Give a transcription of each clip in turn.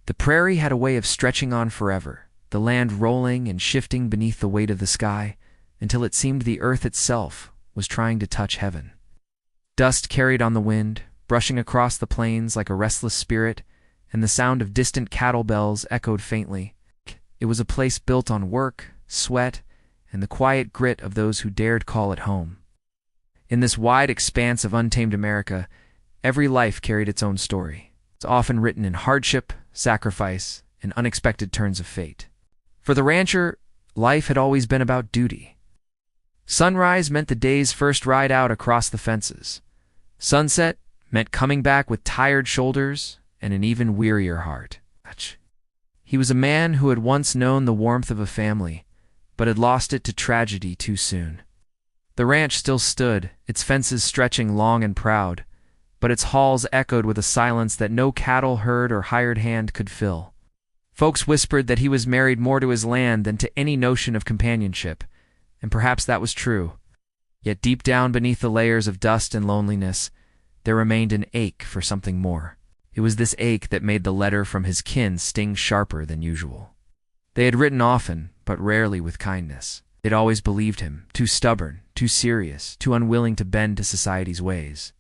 The prairie had a way of stretching on forever, the land rolling and shifting beneath the weight of the sky, until it seemed the earth itself was trying to touch heaven. Dust carried on the wind, brushing across the plains like a restless spirit, and the sound of distant cattle bells echoed faintly. It was a place built on work, sweat, and the quiet grit of those who dared call it home. In this wide expanse of untamed America, every life carried its own story. It's often written in hardship, sacrifice, and unexpected turns of fate. For the rancher, life had always been about duty. Sunrise meant the day's first ride out across the fences. Sunset meant coming back with tired shoulders and an even wearier heart. He was a man who had once known the warmth of a family, but had lost it to tragedy too soon. The ranch still stood, its fences stretching long and proud, but its halls echoed with a silence that no cattle herd or hired hand could fill. Folks whispered that he was married more to his land than to any notion of companionship, and perhaps that was true. Yet deep down beneath the layers of dust and loneliness, there remained an ache for something more. It was this ache that made the letter from his kin sting sharper than usual. They had written often, but rarely with kindness. They'd always believed him, too stubborn, too serious, too unwilling to bend to society's ways.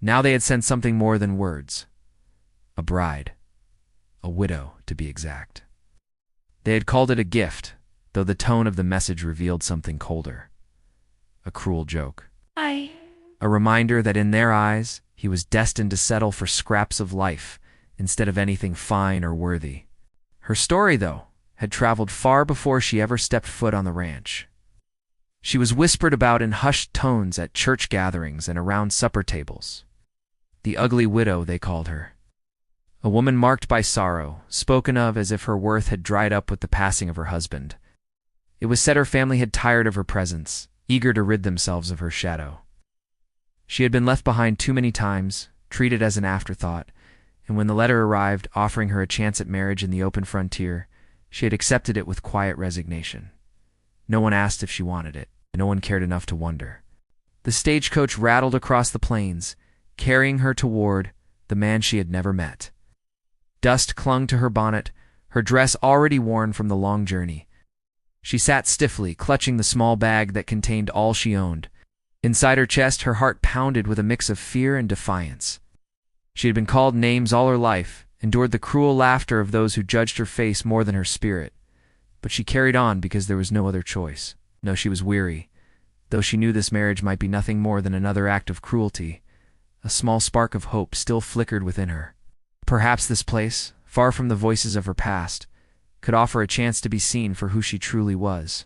Now they had sent something more than words. A bride. A widow, to be exact. They had called it a gift, though the tone of the message revealed something colder. A cruel joke. A reminder that in their eyes, he was destined to settle for scraps of life instead of anything fine or worthy. Her story, though, had traveled far before she ever stepped foot on the ranch. She was whispered about in hushed tones at church gatherings and around supper tables. The ugly widow, they called her. A woman marked by sorrow, spoken of as if her worth had dried up with the passing of her husband. It was said her family had tired of her presence, eager to rid themselves of her shadow. She had been left behind too many times, treated as an afterthought, and when the letter arrived offering her a chance at marriage in the open frontier, she had accepted it with quiet resignation. No one asked if she wanted it, and no one cared enough to wonder. The stagecoach rattled across the plains, carrying her toward the man she had never met. Dust clung to her bonnet, her dress already worn from the long journey. She sat stiffly, clutching the small bag that contained all she owned. Inside her chest, her heart pounded with a mix of fear and defiance. She had been called names all her life, endured the cruel laughter of those who judged her face more than her spirit. But she carried on because there was no other choice. No, she was weary. Though she knew this marriage might be nothing more than another act of cruelty, a small spark of hope still flickered within her. Perhaps this place, far from the voices of her past, could offer a chance to be seen for who she truly was.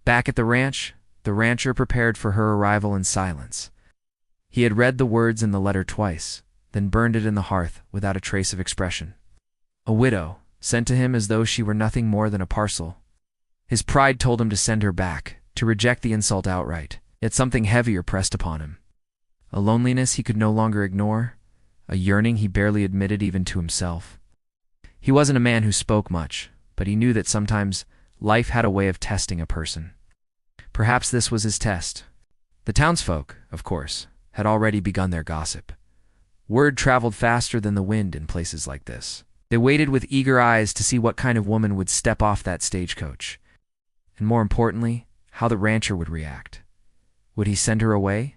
Back at the ranch, the rancher prepared for her arrival in silence. He had read the words in the letter twice, then burned it in the hearth without a trace of expression. A widow, sent to him as though she were nothing more than a parcel. His pride told him to send her back, to reject the insult outright, yet something heavier pressed upon him. A loneliness he could no longer ignore, a yearning he barely admitted even to himself. He wasn't a man who spoke much, but he knew that sometimes life had a way of testing a person. Perhaps this was his test. The townsfolk, of course, had already begun their gossip. Word traveled faster than the wind in places like this. They waited with eager eyes to see what kind of woman would step off that stagecoach. And more importantly, how the rancher would react. Would he send her away?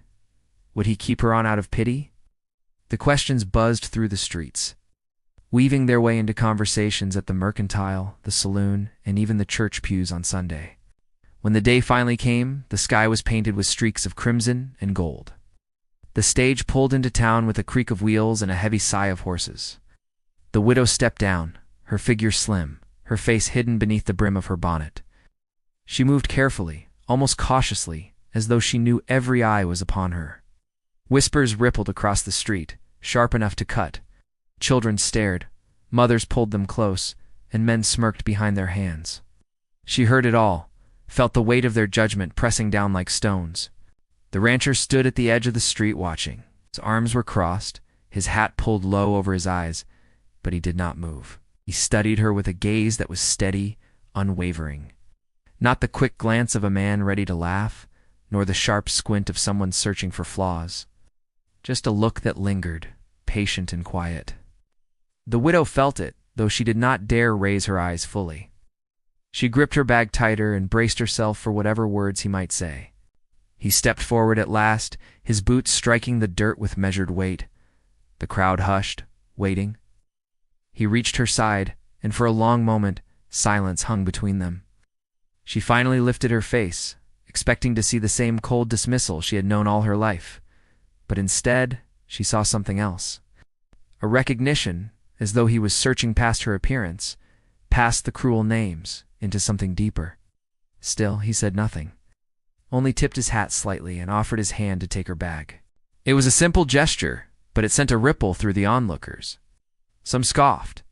Would he keep her on out of pity? The questions buzzed through the streets, weaving their way into conversations at the mercantile, the saloon, and even the church pews on Sunday. When the day finally came, the sky was painted with streaks of crimson and gold. The stage pulled into town with a creak of wheels and a heavy sigh of horses. The widow stepped down, her figure slim, her face hidden beneath the brim of her bonnet. She moved carefully, almost cautiously, as though she knew every eye was upon her. Whispers rippled across the street, sharp enough to cut. Children stared, mothers pulled them close, and men smirked behind their hands. She heard it all, felt the weight of their judgment pressing down like stones. The rancher stood at the edge of the street watching. His arms were crossed, his hat pulled low over his eyes, but he did not move. He studied her with a gaze that was steady, unwavering. Not the quick glance of a man ready to laugh, nor the sharp squint of someone searching for flaws. Just a look that lingered, patient and quiet. The widow felt it, though she did not dare raise her eyes fully. She gripped her bag tighter and braced herself for whatever words he might say. He stepped forward at last, his boots striking the dirt with measured weight. The crowd hushed, waiting. He reached her side, and for a long moment, silence hung between them. She finally lifted her face, expecting to see the same cold dismissal she had known all her life. But instead, she saw something else. A recognition, as though he was searching past her appearance, past the cruel names, into something deeper. Still, he said nothing, only tipped his hat slightly and offered his hand to take her bag. It was a simple gesture, but it sent a ripple through the onlookers. Some scoffed.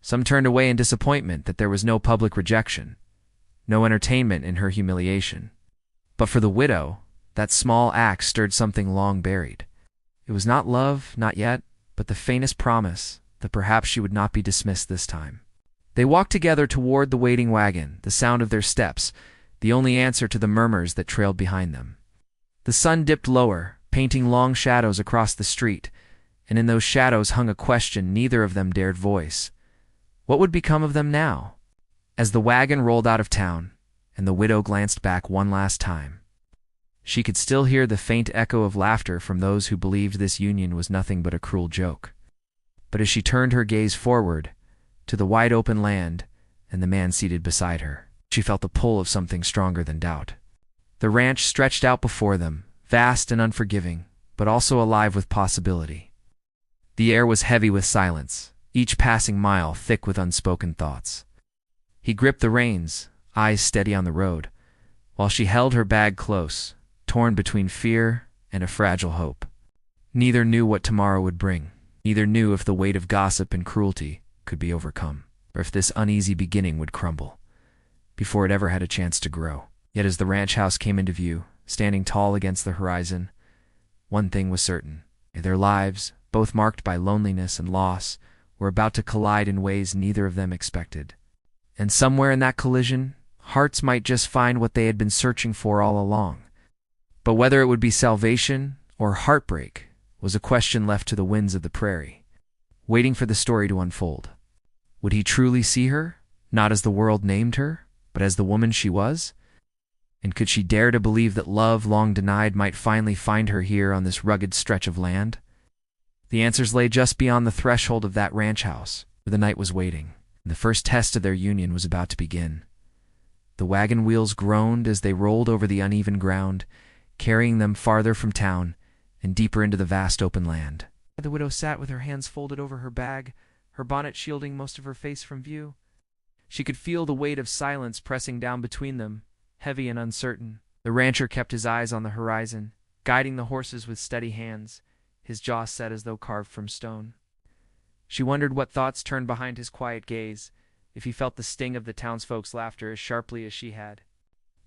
Some turned away in disappointment that there was no public rejection, no entertainment in her humiliation. But for the widow, that small act stirred something long buried. It was not love, not yet, but the faintest promise that perhaps she would not be dismissed this time. They walked together toward the waiting wagon, the sound of their steps, the only answer to the murmurs that trailed behind them. The sun dipped lower, painting long shadows across the street, and in those shadows hung a question neither of them dared voice. What would become of them now? As the wagon rolled out of town, and the widow glanced back one last time, she could still hear the faint echo of laughter from those who believed this union was nothing but a cruel joke. But as she turned her gaze forward, to the wide-open land and the man seated beside her, she felt the pull of something stronger than doubt. The ranch stretched out before them, vast and unforgiving, but also alive with possibility. The air was heavy with silence, each passing mile thick with unspoken thoughts. He gripped the reins, eyes steady on the road, while she held her bag close, torn between fear and a fragile hope. Neither knew what tomorrow would bring. Neither knew if the weight of gossip and cruelty could be overcome, or if this uneasy beginning would crumble before it ever had a chance to grow. Yet as the ranch house came into view, standing tall against the horizon, one thing was certain. Their lives, both marked by loneliness and loss, were about to collide in ways neither of them expected. And somewhere in that collision, hearts might just find what they had been searching for all along. But whether it would be salvation or heartbreak was a question left to the winds of the prairie, waiting for the story to unfold. Would he truly see her, not as the world named her, but as the woman she was? And could she dare to believe that love long denied might finally find her here on this rugged stretch of land? The answers lay just beyond the threshold of that ranch house, where the night was waiting, and the first test of their union was about to begin. The wagon wheels groaned as they rolled over the uneven ground, carrying them farther from town and deeper into the vast open land. The widow sat with her hands folded over her bag, her bonnet shielding most of her face from view. She could feel the weight of silence pressing down between them, heavy and uncertain. The rancher kept his eyes on the horizon, guiding the horses with steady hands, his jaw set as though carved from stone. She wondered what thoughts turned behind his quiet gaze, if he felt the sting of the townsfolk's laughter as sharply as she had.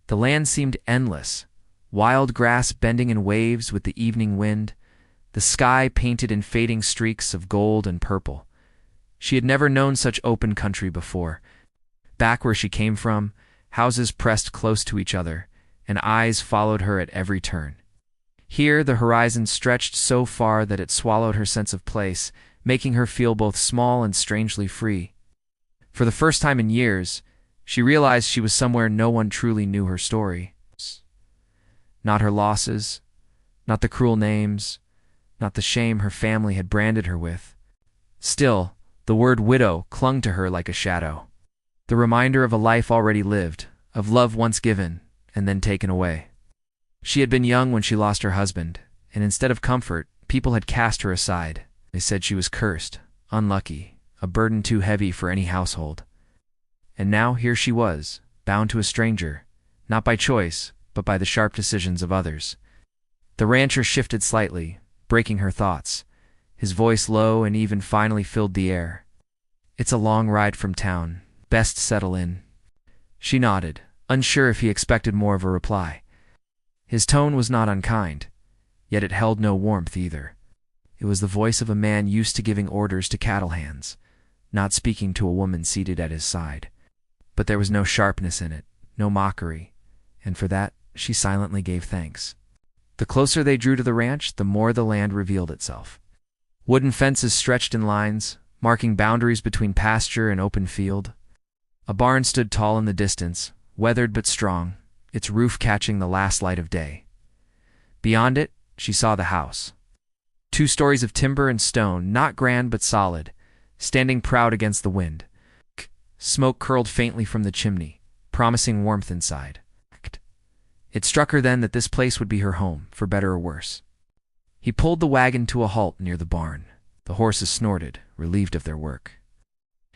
The land seemed endless, wild grass bending in waves with the evening wind, the sky painted in fading streaks of gold and purple. She had never known such open country before. Back where she came from, houses pressed close to each other, and eyes followed her at every turn. Here the horizon stretched so far that it swallowed her sense of place, making her feel both small and strangely free. For the first time in years, she realized she was somewhere no one truly knew her story. Not her losses, not the cruel names, not the shame her family had branded her with. Still, the word widow clung to her like a shadow, the reminder of a life already lived, of love once given and then taken away. She had been young when she lost her husband, and instead of comfort, people had cast her aside. They said she was cursed, unlucky, a burden too heavy for any household. And now here she was, bound to a stranger, not by choice, but by the sharp decisions of others. The rancher shifted slightly, breaking her thoughts. His voice low and even finally filled the air. "It's a long ride from town. Best settle in." She nodded, unsure if he expected more of a reply. His tone was not unkind, yet it held no warmth either. It was the voice of a man used to giving orders to cattle hands, not speaking to a woman seated at his side. But there was no sharpness in it, no mockery, and for that she silently gave thanks. The closer they drew to the ranch, the more the land revealed itself. Wooden fences stretched in lines, marking boundaries between pasture and open field. A barn stood tall in the distance, weathered but strong, its roof catching the last light of day. Beyond it, she saw the house. 2 stories of timber and stone, not grand but solid, standing proud against the wind. Smoke curled faintly from the chimney, promising warmth inside. It struck her then that this place would be her home, for better or worse. He pulled the wagon to a halt near the barn. The horses snorted, relieved of their work.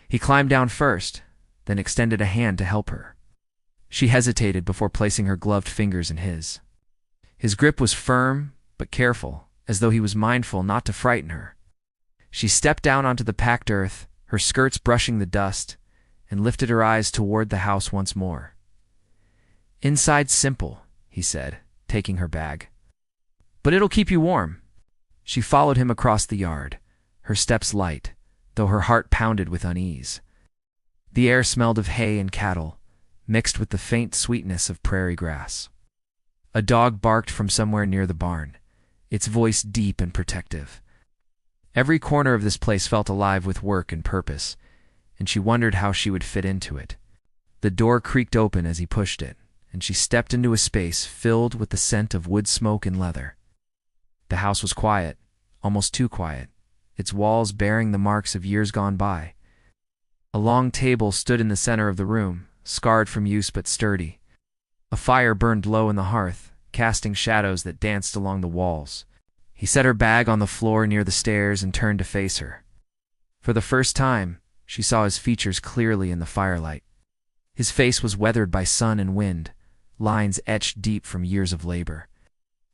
He climbed down first, then extended a hand to help her. She hesitated before placing her gloved fingers in his. His grip was firm, but careful, as though he was mindful not to frighten her. She stepped down onto the packed earth, her skirts brushing the dust, and lifted her eyes toward the house once more. "Inside's simple," he said, taking her bag. "But it'll keep you warm." She followed him across the yard, her steps light, though her heart pounded with unease. The air smelled of hay and cattle, mixed with the faint sweetness of prairie grass. A dog barked from somewhere near the barn, its voice deep and protective. Every corner of this place felt alive with work and purpose, and she wondered how she would fit into it. The door creaked open as he pushed it, and she stepped into a space filled with the scent of wood smoke and leather. The house was quiet, almost too quiet, its walls bearing the marks of years gone by. A long table stood in the center of the room, scarred from use but sturdy. A fire burned low in the hearth, casting shadows that danced along the walls. He set her bag on the floor near the stairs and turned to face her. For the first time, she saw his features clearly in the firelight. His face was weathered by sun and wind, lines etched deep from years of labor.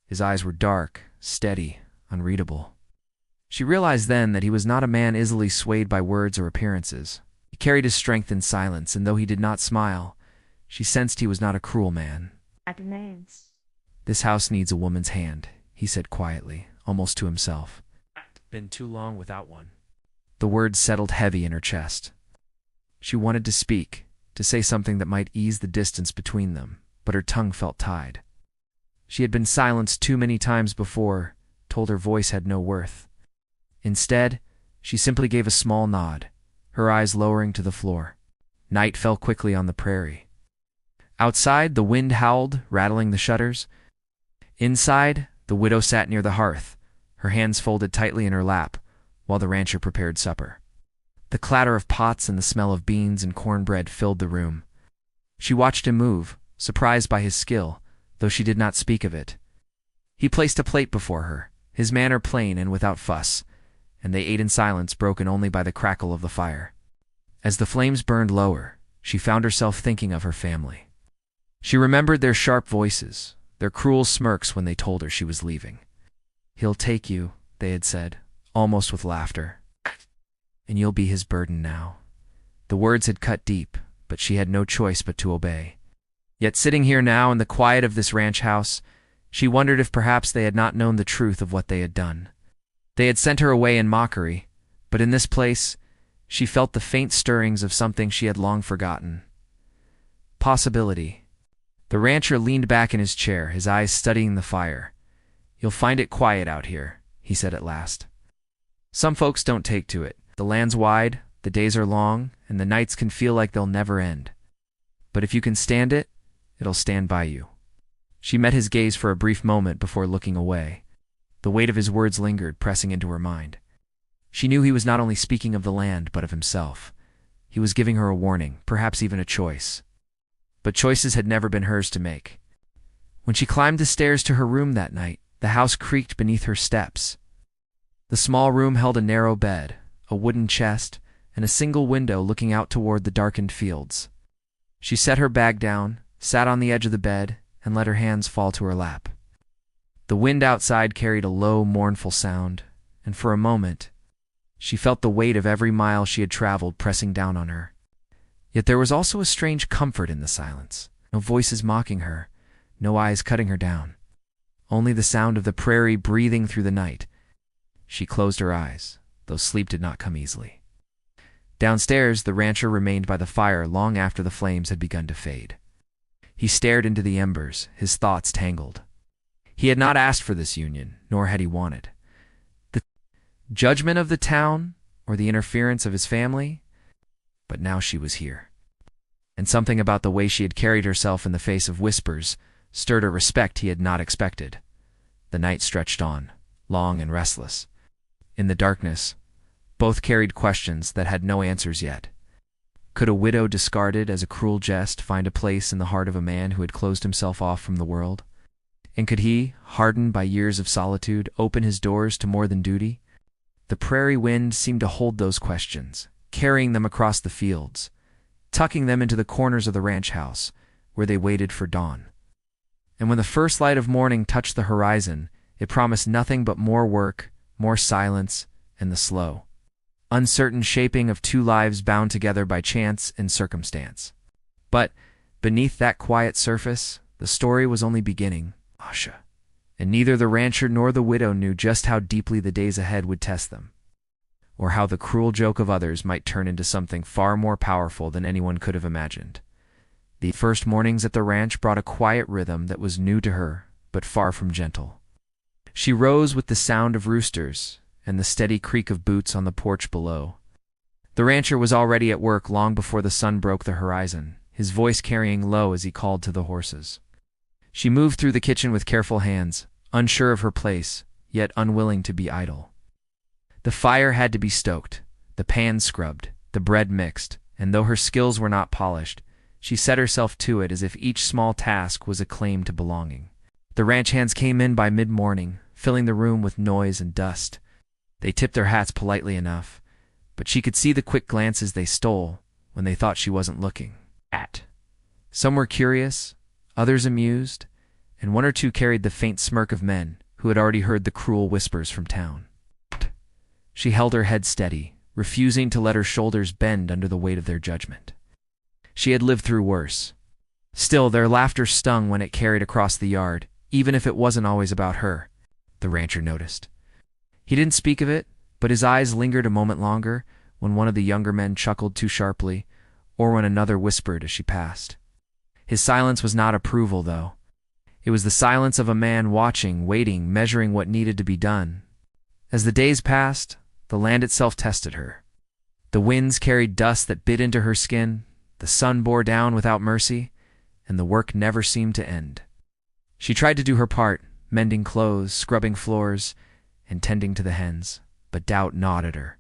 His eyes were dark, steady, unreadable. She realized then that he was not a man easily swayed by words or appearances. He carried his strength in silence, and though he did not smile, she sensed he was not a cruel man. "This house needs a woman's hand," he said quietly, almost to himself. "Been too long without one." The words settled heavy in her chest. She wanted to speak, to say something that might ease the distance between them, but her tongue felt tied. She had been silenced too many times before, told her voice had no worth. Instead, she simply gave a small nod, her eyes lowering to the floor. Night fell quickly on the prairie. Outside, the wind howled, rattling the shutters. Inside, the widow sat near the hearth, her hands folded tightly in her lap, while the rancher prepared supper. The clatter of pots and the smell of beans and cornbread filled the room. She watched him move, surprised by his skill, though she did not speak of it. He placed a plate before her, his manner plain and without fuss, and they ate in silence broken only by the crackle of the fire. As the flames burned lower, she found herself thinking of her family. She remembered their sharp voices, their cruel smirks when they told her she was leaving. "He'll take you," they had said, almost with laughter. "And you'll be his burden now." The words had cut deep, but she had no choice but to obey. Yet sitting here now in the quiet of this ranch house, she wondered if perhaps they had not known the truth of what they had done. They had sent her away in mockery, but in this place, she felt the faint stirrings of something she had long forgotten. Possibility. The rancher leaned back in his chair, his eyes studying the fire. "You'll find it quiet out here," he said at last. "Some folks don't take to it. The land's wide, the days are long, and the nights can feel like they'll never end. But if you can stand it, it'll stand by you." She met his gaze for a brief moment before looking away. The weight of his words lingered, pressing into her mind. She knew he was not only speaking of the land, but of himself. He was giving her a warning, perhaps even a choice. But choices had never been hers to make. When she climbed the stairs to her room that night, the house creaked beneath her steps. The small room held a narrow bed, a wooden chest, and a single window looking out toward the darkened fields. She set her bag down, sat on the edge of the bed, and let her hands fall to her lap. The wind outside carried a low, mournful sound, and for a moment, she felt the weight of every mile she had traveled pressing down on her. Yet there was also a strange comfort in the silence. No voices mocking her, no eyes cutting her down. Only the sound of the prairie breathing through the night. She closed her eyes, though sleep did not come easily. Downstairs, the rancher remained by the fire long after the flames had begun to fade. He stared into the embers, his thoughts tangled. He had not asked for this union, nor had he wanted. The judgment of the town, or the interference of his family, but now she was here. And something about the way she had carried herself in the face of whispers stirred a respect he had not expected. The night stretched on, long and restless. In the darkness, both carried questions that had no answers yet. Could a widow discarded as a cruel jest find a place in the heart of a man who had closed himself off from the world? And could he, hardened by years of solitude, open his doors to more than duty? The prairie wind seemed to hold those questions, carrying them across the fields, tucking them into the corners of the ranch house, where they waited for dawn. And when the first light of morning touched the horizon, it promised nothing but more work, more silence, and the slow, uncertain shaping of two lives bound together by chance and circumstance. But beneath that quiet surface, the story was only beginning. And neither the rancher nor the widow knew just how deeply the days ahead would test them, or how the cruel joke of others might turn into something far more powerful than anyone could have imagined. The first mornings at the ranch brought a quiet rhythm that was new to her, but far from gentle. She rose with the sound of roosters and the steady creak of boots on the porch below. The rancher was already at work long before the sun broke the horizon, his voice carrying low as he called to the horses. She moved through the kitchen with careful hands, unsure of her place, yet unwilling to be idle. The fire had to be stoked, the pans scrubbed, the bread mixed, and though her skills were not polished, she set herself to it as if each small task was a claim to belonging. The ranch hands came in by mid-morning, filling the room with noise and dust. They tipped their hats politely enough, but she could see the quick glances they stole when they thought she wasn't looking. Some were curious, others amused, and one or two carried the faint smirk of men who had already heard the cruel whispers from town. She held her head steady, refusing to let her shoulders bend under the weight of their judgment. She had lived through worse. Still, their laughter stung when it carried across the yard, even if it wasn't always about her, the rancher noticed. He didn't speak of it, but his eyes lingered a moment longer when one of the younger men chuckled too sharply, or when another whispered as she passed. His silence was not approval, though. It was the silence of a man watching, waiting, measuring what needed to be done. As the days passed, the land itself tested her. The winds carried dust that bit into her skin, the sun bore down without mercy, and the work never seemed to end. She tried to do her part, mending clothes, scrubbing floors, and tending to the hens, but doubt gnawed at her.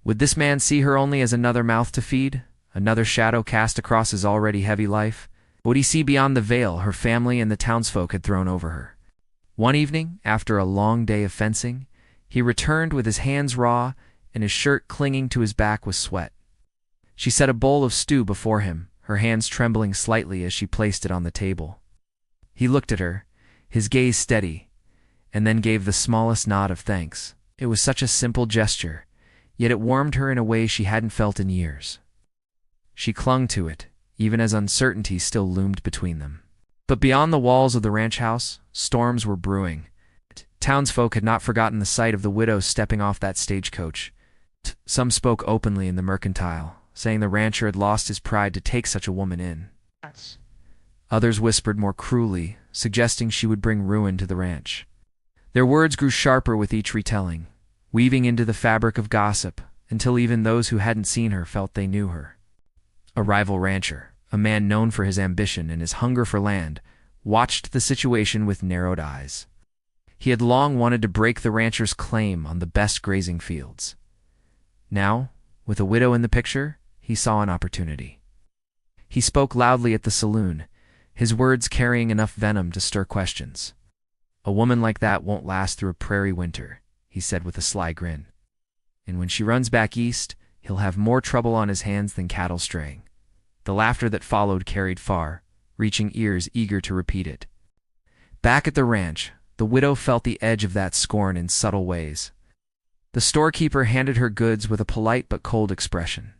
Would this man see her only as another mouth to feed, another shadow cast across his already heavy life? Would he see beyond the veil her family and the townsfolk had thrown over her? One evening, after a long day of fencing, he returned with his hands raw and his shirt clinging to his back with sweat. She set a bowl of stew before him, her hands trembling slightly as she placed it on the table. He looked at her, his gaze steady, and then gave the smallest nod of thanks. It was such a simple gesture, yet it warmed her in a way she hadn't felt in years. She clung to it, even as uncertainty still loomed between them. But beyond the walls of the ranch house, storms were brewing. Townsfolk had not forgotten the sight of the widow stepping off that stagecoach. Some spoke openly in the mercantile, saying the rancher had lost his pride to take such a woman in. Others whispered more cruelly, suggesting she would bring ruin to the ranch. Their words grew sharper with each retelling, weaving into the fabric of gossip, until even those who hadn't seen her felt they knew her. A rival rancher, a man known for his ambition and his hunger for land, watched the situation with narrowed eyes. He had long wanted to break the rancher's claim on the best grazing fields. Now, with a widow in the picture, he saw an opportunity. He spoke loudly at the saloon, his words carrying enough venom to stir questions. "A woman like that won't last through a prairie winter," he said with a sly grin. "And when she runs back east, he'll have more trouble on his hands than cattle straying." The laughter that followed carried far, reaching ears eager to repeat it. Back at the ranch, the widow felt the edge of that scorn in subtle ways. The storekeeper handed her goods with a polite but cold expression.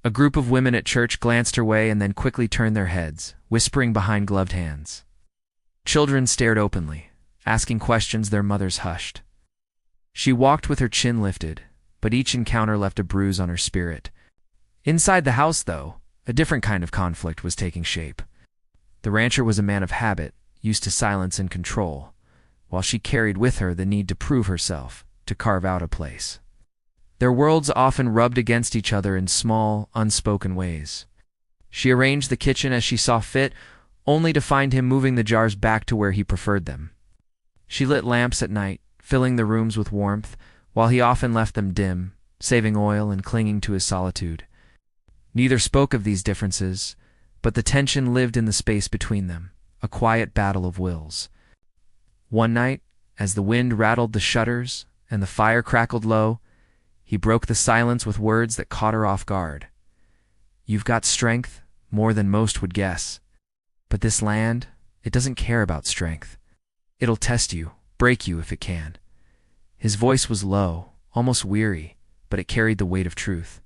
A group of women at church glanced her way and then quickly turned their heads, whispering behind gloved hands. Children stared openly, asking questions their mothers hushed. She walked with her chin lifted, but each encounter left a bruise on her spirit. Inside the house, though, a different kind of conflict was taking shape. The rancher was a man of habit, used to silence and control, while she carried with her the need to prove herself, to carve out a place. Their worlds often rubbed against each other in small, unspoken ways. She arranged the kitchen as she saw fit, only to find him moving the jars back to where he preferred them. She lit lamps at night, filling the rooms with warmth, while he often left them dim, saving oil and clinging to his solitude. Neither spoke of these differences, but the tension lived in the space between them, a quiet battle of wills. One night, as the wind rattled the shutters and the fire crackled low, he broke the silence with words that caught her off guard. "You've got strength, more than most would guess. But this land, it doesn't care about strength. It'll test you, break you if it can." His voice was low, almost weary, but it carried the weight of truth.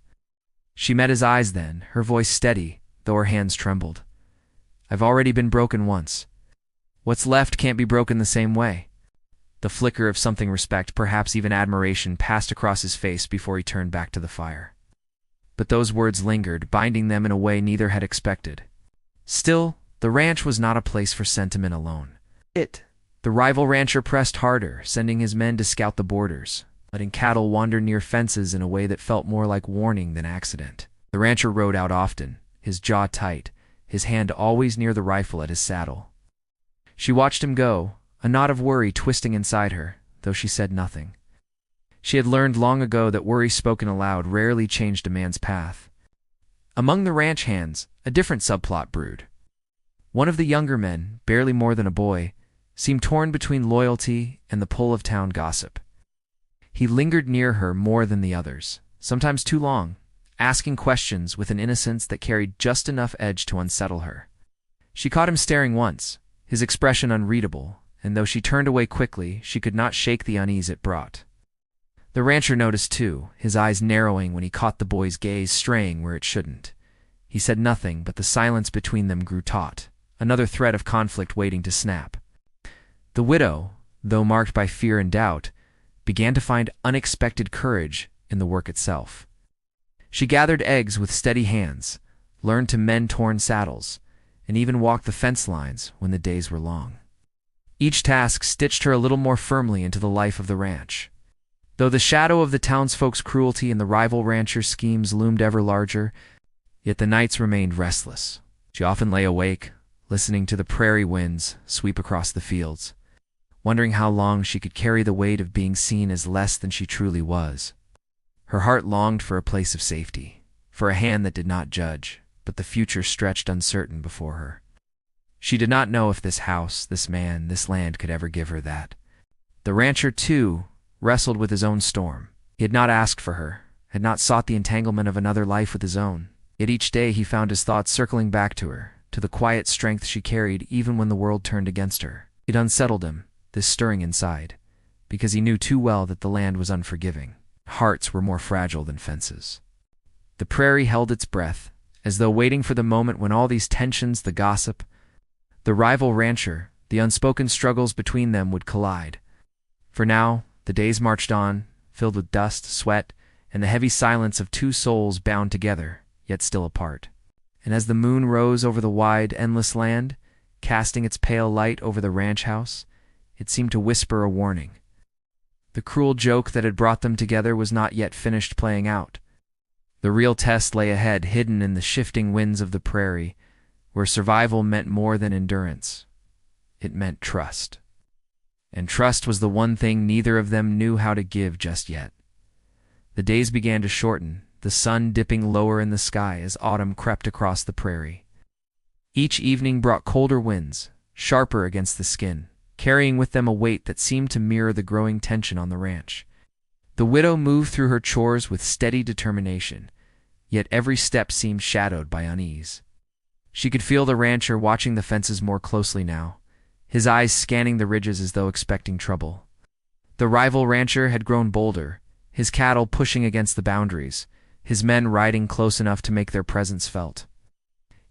She met his eyes then, her voice steady, though her hands trembled. "I've already been broken once. What's left can't be broken the same way." The flicker of something respect, perhaps even admiration, passed across his face before he turned back to the fire. But those words lingered, binding them in a way neither had expected. Still, the ranch was not a place for sentiment alone. The rival rancher pressed harder, sending his men to scout the borders, letting cattle wander near fences in a way that felt more like warning than accident. The rancher rode out often, his jaw tight, his hand always near the rifle at his saddle. She watched him go, a knot of worry twisting inside her, though she said nothing. She had learned long ago that worry spoken aloud rarely changed a man's path. Among the ranch hands, a different subplot brewed. One of the younger men, barely more than a boy, seemed torn between loyalty and the pull of town gossip. He lingered near her more than the others, sometimes too long, asking questions with an innocence that carried just enough edge to unsettle her. She caught him staring once, his expression unreadable, and though she turned away quickly, she could not shake the unease it brought. The rancher noticed too, his eyes narrowing when he caught the boy's gaze straying where it shouldn't. He said nothing, but the silence between them grew taut, another thread of conflict waiting to snap. The widow, though marked by fear and doubt, began to find unexpected courage in the work itself. She gathered eggs with steady hands, learned to mend torn saddles, and even walked the fence lines when the days were long. Each task stitched her a little more firmly into the life of the ranch. Though the shadow of the townsfolk's cruelty and the rival rancher's schemes loomed ever larger, yet the nights remained restless. She often lay awake, listening to the prairie winds sweep across the fields, wondering how long she could carry the weight of being seen as less than she truly was. Her heart longed for a place of safety, for a hand that did not judge, but the future stretched uncertain before her. She did not know if this house, this man, this land could ever give her that. The rancher, too, wrestled with his own storm. He had not asked for her, had not sought the entanglement of another life with his own. Yet each day he found his thoughts circling back to her, to the quiet strength she carried even when the world turned against her. It unsettled him, this stirring inside, because he knew too well that the land was unforgiving. Hearts were more fragile than fences. The prairie held its breath, as though waiting for the moment when all these tensions, the gossip, the rival rancher, the unspoken struggles between them would collide. For now, the days marched on, filled with dust, sweat, and the heavy silence of two souls bound together, yet still apart. And as the moon rose over the wide, endless land, casting its pale light over the ranch house, it seemed to whisper a warning. The cruel joke that had brought them together was not yet finished playing out. The real test lay ahead, hidden in the shifting winds of the prairie, where survival meant more than endurance. It meant trust. And trust was the one thing neither of them knew how to give just yet. The days began to shorten, the sun dipping lower in the sky as autumn crept across the prairie. Each evening brought colder winds, sharper against the skin, carrying with them a weight that seemed to mirror the growing tension on the ranch. The widow moved through her chores with steady determination, yet every step seemed shadowed by unease. She could feel the rancher watching the fences more closely now, his eyes scanning the ridges as though expecting trouble. The rival rancher had grown bolder, his cattle pushing against the boundaries, his men riding close enough to make their presence felt.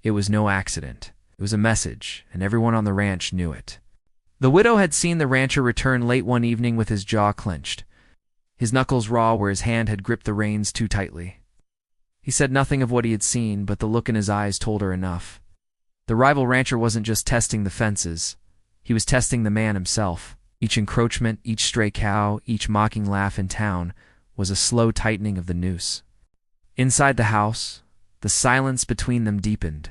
It was no accident. It was a message, and everyone on the ranch knew it. The widow had seen the rancher return late one evening with his jaw clenched, his knuckles raw where his hand had gripped the reins too tightly. He said nothing of what he had seen, but the look in his eyes told her enough. The rival rancher wasn't just testing the fences. He was testing the man himself. Each encroachment, each stray cow, each mocking laugh in town was a slow tightening of the noose. Inside the house, the silence between them deepened,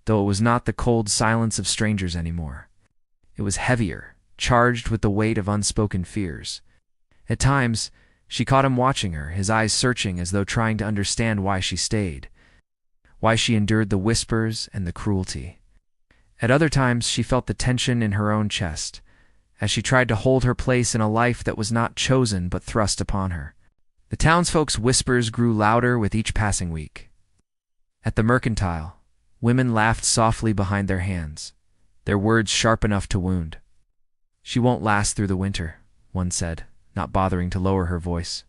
though it was not the cold silence of strangers anymore. It was heavier, charged with the weight of unspoken fears. At times, she caught him watching her, his eyes searching as though trying to understand why she stayed, why she endured the whispers and the cruelty. At other times, she felt the tension in her own chest, as she tried to hold her place in a life that was not chosen but thrust upon her. The townsfolk's whispers grew louder with each passing week. At the mercantile, women laughed softly behind their hands, their words sharp enough to wound. "She won't last through the winter," one said, not bothering to lower her voice.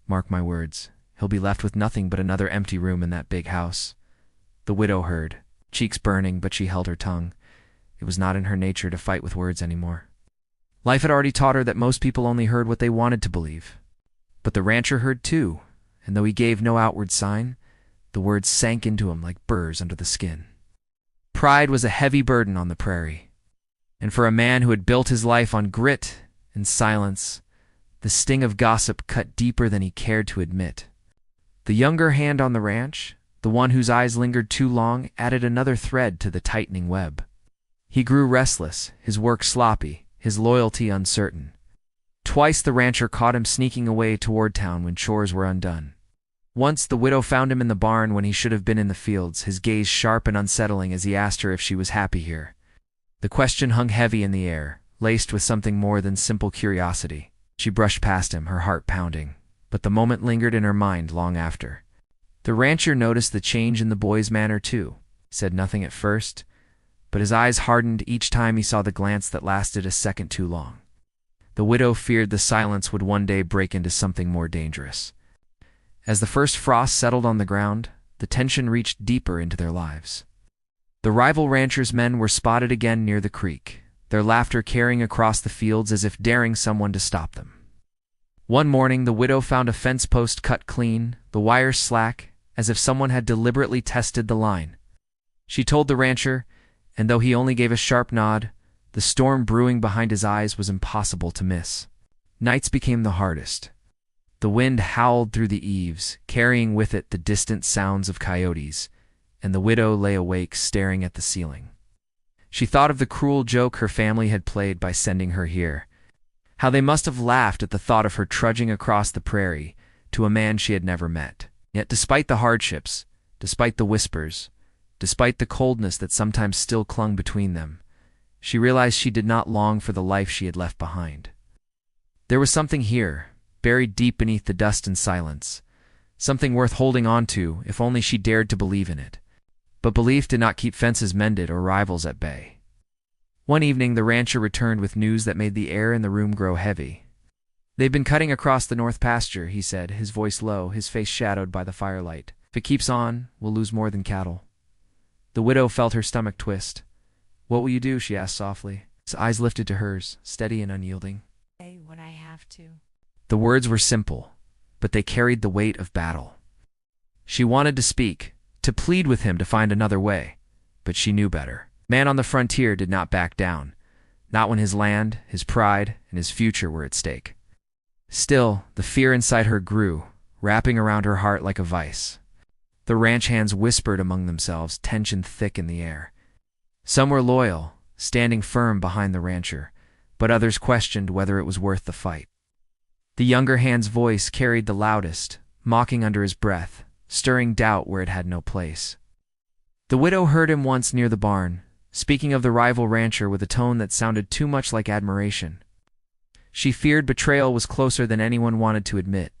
"Mark my words, he'll be left with nothing but another empty room in that big house." The widow heard, cheeks burning, but she held her tongue. It was not in her nature to fight with words anymore. Life had already taught her that most people only heard what they wanted to believe. But the rancher heard too, and though he gave no outward sign, the words sank into him like burrs under the skin. Pride was a heavy burden on the prairie, and for a man who had built his life on grit and silence, the sting of gossip cut deeper than he cared to admit. The younger hand on the ranch, the one whose eyes lingered too long, added another thread to the tightening web. He grew restless, his work sloppy, his loyalty uncertain. Twice the rancher caught him sneaking away toward town when chores were undone. Once the widow found him in the barn when he should have been in the fields, his gaze sharp and unsettling as he asked her if she was happy here. The question hung heavy in the air, laced with something more than simple curiosity. She brushed past him, her heart pounding, but the moment lingered in her mind long after. The rancher noticed the change in the boy's manner too, said nothing at first, but his eyes hardened each time he saw the glance that lasted a second too long. The widow feared the silence would one day break into something more dangerous. As the first frost settled on the ground, the tension reached deeper into their lives. The rival ranchers' men were spotted again near the creek, their laughter carrying across the fields as if daring someone to stop them. One morning, the widow found a fence post cut clean, the wires slack, as if someone had deliberately tested the line. She told the rancher, and though he only gave a sharp nod, the storm brewing behind his eyes was impossible to miss. Nights became the hardest. The wind howled through the eaves, carrying with it the distant sounds of coyotes, and the widow lay awake staring at the ceiling. She thought of the cruel joke her family had played by sending her here, how they must have laughed at the thought of her trudging across the prairie to a man she had never met. Yet despite the hardships, despite the whispers, despite the coldness that sometimes still clung between them, she realized she did not long for the life she had left behind. There was something here, buried deep beneath the dust and silence, something worth holding on to if only she dared to believe in it. But belief did not keep fences mended or rivals at bay. One evening the rancher returned with news that made the air in the room grow heavy. "They've been cutting across the north pasture," he said, his voice low, his face shadowed by the firelight. "If it keeps on, we'll lose more than cattle." The widow felt her stomach twist. "What will you do?" she asked softly, his eyes lifted to hers, steady and unyielding. "Say what I have to." The words were simple, but they carried the weight of battle. She wanted to speak, to plead with him to find another way, but she knew better. Man on the frontier did not back down, not when his land, his pride, and his future were at stake. Still, the fear inside her grew, wrapping around her heart like a vice. The ranch hands whispered among themselves, tension thick in the air. Some were loyal, standing firm behind the rancher, but others questioned whether it was worth the fight. The younger hand's voice carried the loudest, mocking under his breath, stirring doubt where it had no place. The widow heard him once near the barn, speaking of the rival rancher with a tone that sounded too much like admiration. She feared betrayal was closer than anyone wanted to admit.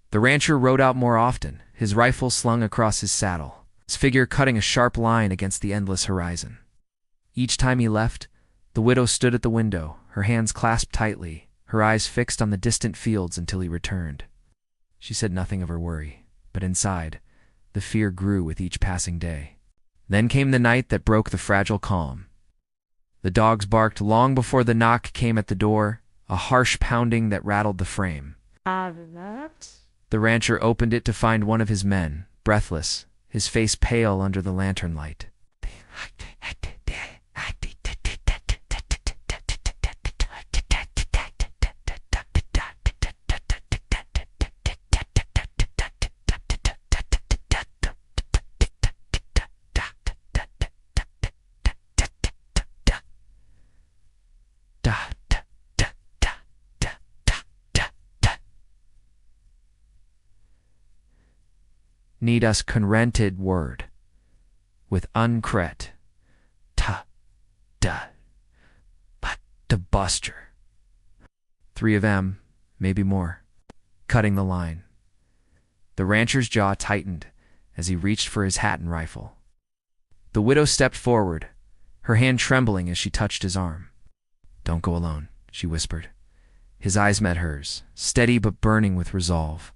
The rancher rode out more often, his rifle slung across his saddle, his figure cutting a sharp line against the endless horizon. Each time he left, the widow stood at the window, her hands clasped tightly, her eyes fixed on the distant fields until he returned. She said nothing of her worry, but inside, the fear grew with each passing day. Then came the night that broke the fragile calm. The dogs barked long before the knock came at the door, a harsh pounding that rattled the frame. The rancher opened it to find one of his men, breathless, his face pale under the lantern light. need us conrented word, with uncret, ta, da, but to buster. 3 of them, maybe more, cutting the line. The rancher's jaw tightened as he reached for his hat and rifle. The widow stepped forward, her hand trembling as she touched his arm. "Don't go alone," she whispered. His eyes met hers, steady but burning with resolve.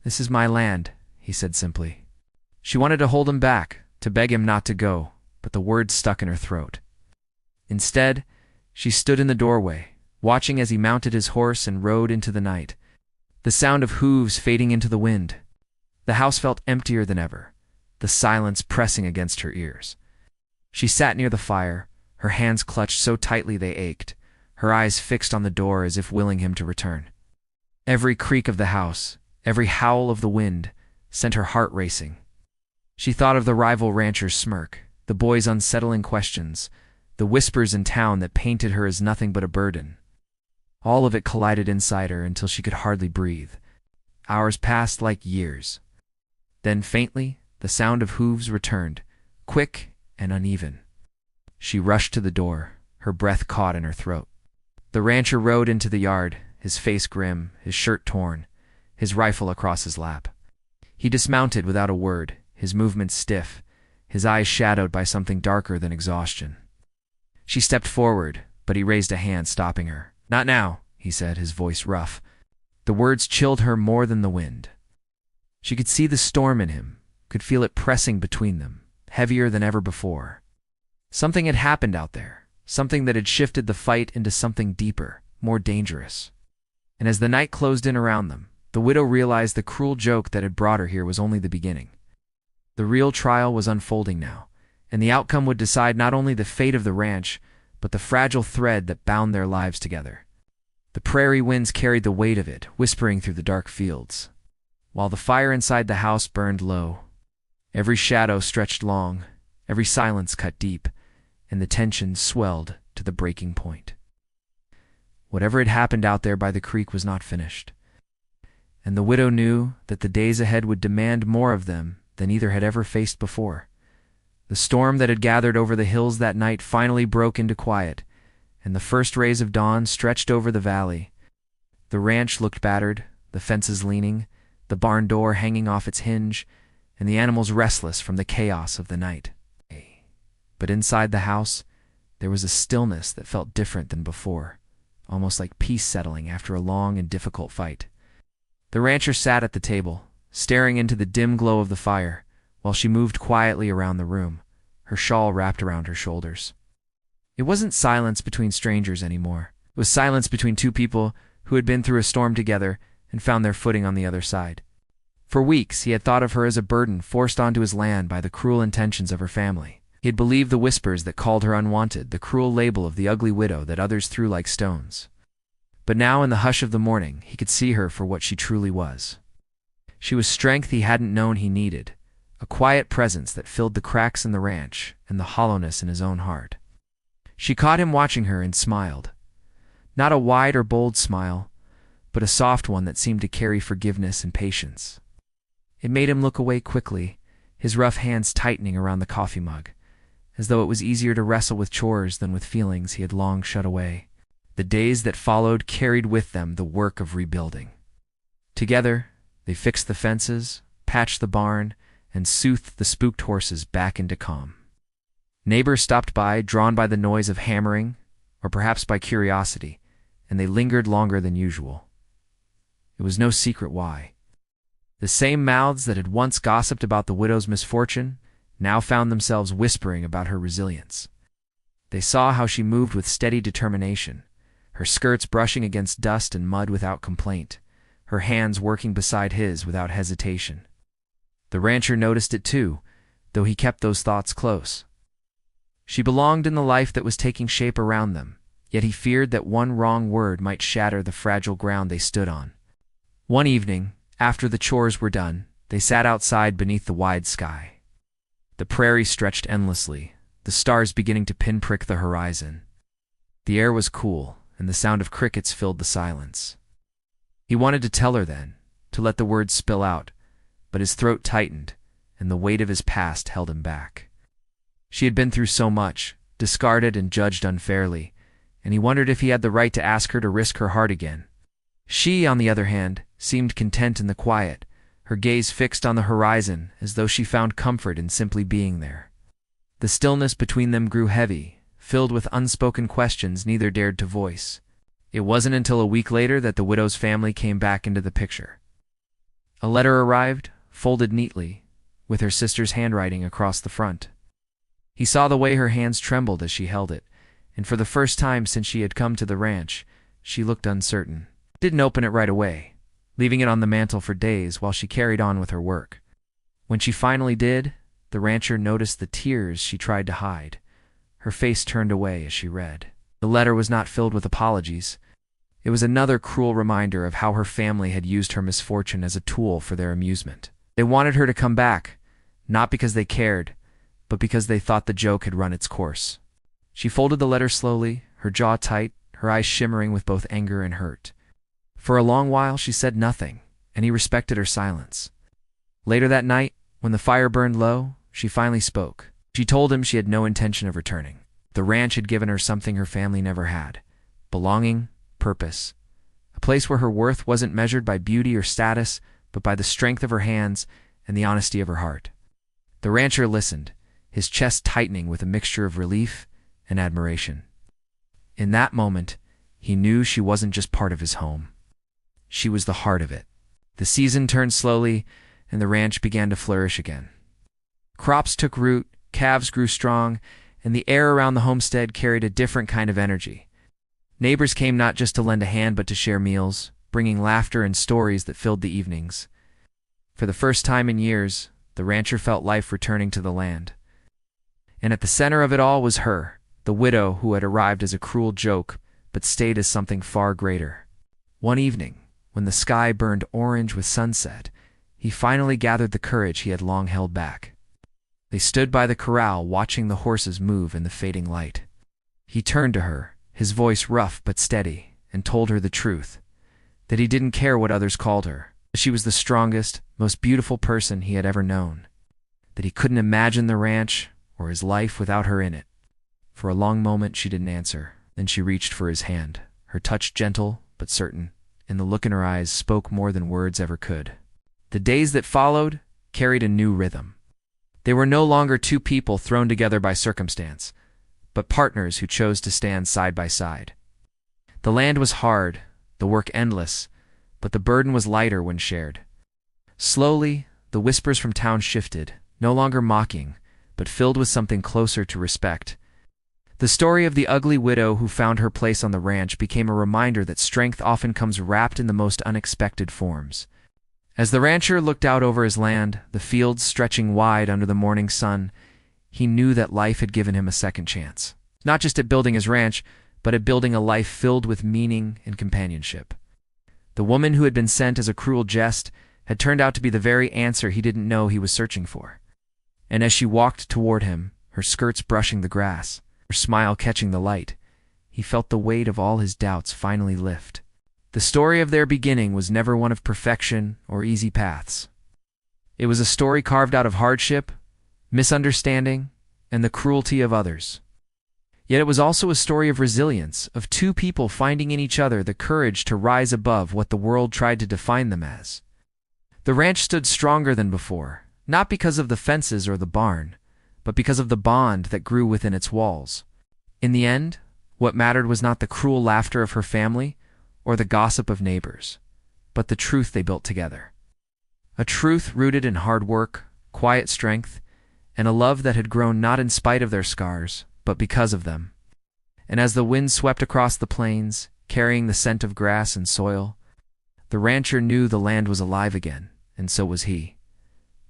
"This is my land," he said simply. She wanted to hold him back, to beg him not to go, but the words stuck in her throat. Instead, she stood in the doorway, watching as he mounted his horse and rode into the night, the sound of hooves fading into the wind. The house felt emptier than ever, the silence pressing against her ears. She sat near the fire, her hands clutched so tightly they ached, her eyes fixed on the door as if willing him to return. Every creak of the house, every howl of the wind, sent her heart racing. She thought of the rival rancher's smirk, the boy's unsettling questions, the whispers in town that painted her as nothing but a burden. All of it collided inside her until she could hardly breathe. Hours passed like years. Then faintly, the sound of hooves returned, quick and uneven. She rushed to the door, her breath caught in her throat. The rancher rode into the yard, his face grim, his shirt torn, his rifle across his lap. He dismounted without a word, his movements stiff, his eyes shadowed by something darker than exhaustion. She stepped forward, but he raised a hand, stopping her. "Not now," he said, his voice rough. The words chilled her more than the wind. She could see the storm in him, could feel it pressing between them, heavier than ever before. Something had happened out there, something that had shifted the fight into something deeper, more dangerous. And as the night closed in around them, the widow realized the cruel joke that had brought her here was only the beginning. The real trial was unfolding now, and the outcome would decide not only the fate of the ranch, but the fragile thread that bound their lives together. The prairie winds carried the weight of it, whispering through the dark fields, while the fire inside the house burned low. Every shadow stretched long, every silence cut deep, and the tension swelled to the breaking point. Whatever had happened out there by the creek was not finished, and the widow knew that the days ahead would demand more of them than either had ever faced before. The storm that had gathered over the hills that night finally broke into quiet, and the first rays of dawn stretched over the valley. The ranch looked battered, the fences leaning, the barn door hanging off its hinge, and the animals restless from the chaos of the night. But inside the house, there was a stillness that felt different than before, almost like peace settling after a long and difficult fight. The rancher sat at the table, staring into the dim glow of the fire, while she moved quietly around the room, her shawl wrapped around her shoulders. It wasn't silence between strangers anymore. It was silence between two people who had been through a storm together and found their footing on the other side. For weeks, he had thought of her as a burden forced onto his land by the cruel intentions of her family. He had believed the whispers that called her unwanted, the cruel label of the ugly widow that others threw like stones. But now, in the hush of the morning, he could see her for what she truly was. She was strength he hadn't known he needed, a quiet presence that filled the cracks in the ranch and the hollowness in his own heart. She caught him watching her and smiled. Not a wide or bold smile, but a soft one that seemed to carry forgiveness and patience. It made him look away quickly, his rough hands tightening around the coffee mug, as though it was easier to wrestle with chores than with feelings he had long shut away. The days that followed carried with them the work of rebuilding. Together, they fixed the fences, patched the barn, and soothed the spooked horses back into calm. Neighbors stopped by, drawn by the noise of hammering, or perhaps by curiosity, and they lingered longer than usual. It was no secret why. The same mouths that had once gossiped about the widow's misfortune now found themselves whispering about her resilience. They saw how she moved with steady determination, her skirts brushing against dust and mud without complaint, her hands working beside his without hesitation. The rancher noticed it too, though he kept those thoughts close. She belonged in the life that was taking shape around them, yet he feared that one wrong word might shatter the fragile ground they stood on. One evening, after the chores were done, they sat outside beneath the wide sky. The prairie stretched endlessly, the stars beginning to pinprick the horizon. The air was cool, and the sound of crickets filled the silence. He wanted to tell her then, to let the words spill out, but his throat tightened, and the weight of his past held him back. She had been through so much, discarded and judged unfairly, and he wondered if he had the right to ask her to risk her heart again. She, on the other hand, seemed content in the quiet, her gaze fixed on the horizon as though she found comfort in simply being there. The stillness between them grew heavy, filled with unspoken questions neither dared to voice. It wasn't until a week later that the widow's family came back into the picture. A letter arrived, folded neatly, with her sister's handwriting across the front. He saw the way her hands trembled as she held it, and for the first time since she had come to the ranch, she looked uncertain. Didn't open it right away, leaving it on the mantel for days while she carried on with her work. When she finally did, the rancher noticed the tears she tried to hide. Her face turned away as she read. The letter was not filled with apologies. It was another cruel reminder of how her family had used her misfortune as a tool for their amusement. They wanted her to come back, not because they cared, but because they thought the joke had run its course. She folded the letter slowly, her jaw tight, her eyes shimmering with both anger and hurt. For a long while she said nothing, and he respected her silence. Later that night, when the fire burned low, she finally spoke. She told him she had no intention of returning. The ranch had given her something her family never had: belonging, purpose. A place where her worth wasn't measured by beauty or status, but by the strength of her hands and the honesty of her heart. The rancher listened, his chest tightening with a mixture of relief and admiration. In that moment, he knew she wasn't just part of his home. She was the heart of it. The season turned slowly, and the ranch began to flourish again. Crops took root, calves grew strong, and the air around the homestead carried a different kind of energy. Neighbors came not just to lend a hand but to share meals, bringing laughter and stories that filled the evenings. For the first time in years, the rancher felt life returning to the land. And at the center of it all was her, the widow who had arrived as a cruel joke but stayed as something far greater. One evening, when the sky burned orange with sunset, he finally gathered the courage he had long held back. They stood by the corral watching the horses move in the fading light. He turned to her, his voice rough but steady, and told her the truth, that he didn't care what others called her, that she was the strongest, most beautiful person he had ever known, that he couldn't imagine the ranch or his life without her in it. For a long moment she didn't answer. Then she reached for his hand, her touch gentle but certain, and the look in her eyes spoke more than words ever could. The days that followed carried a new rhythm. They were no longer two people thrown together by circumstance, but partners who chose to stand side by side. The land was hard, the work endless, but the burden was lighter when shared. Slowly, the whispers from town shifted, no longer mocking, but filled with something closer to respect. The story of the ugly widow who found her place on the ranch became a reminder that strength often comes wrapped in the most unexpected forms. As the rancher looked out over his land, the fields stretching wide under the morning sun, he knew that life had given him a second chance. Not just at building his ranch, but at building a life filled with meaning and companionship. The woman who had been sent as a cruel jest had turned out to be the very answer he didn't know he was searching for. And as she walked toward him, her skirts brushing the grass, her smile catching the light, he felt the weight of all his doubts finally lift. The story of their beginning was never one of perfection or easy paths. It was a story carved out of hardship, misunderstanding, and the cruelty of others. Yet it was also a story of resilience, of two people finding in each other the courage to rise above what the world tried to define them as. The ranch stood stronger than before, not because of the fences or the barn, but because of the bond that grew within its walls. In the end, what mattered was not the cruel laughter of her family or the gossip of neighbors, but the truth they built together. A truth rooted in hard work, quiet strength, and a love that had grown not in spite of their scars, but because of them. And as the wind swept across the plains, carrying the scent of grass and soil, the rancher knew the land was alive again, and so was he.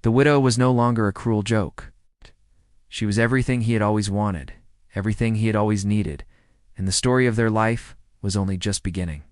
The widow was no longer a cruel joke. She was everything he had always wanted, everything he had always needed, and the story of their life was only just beginning.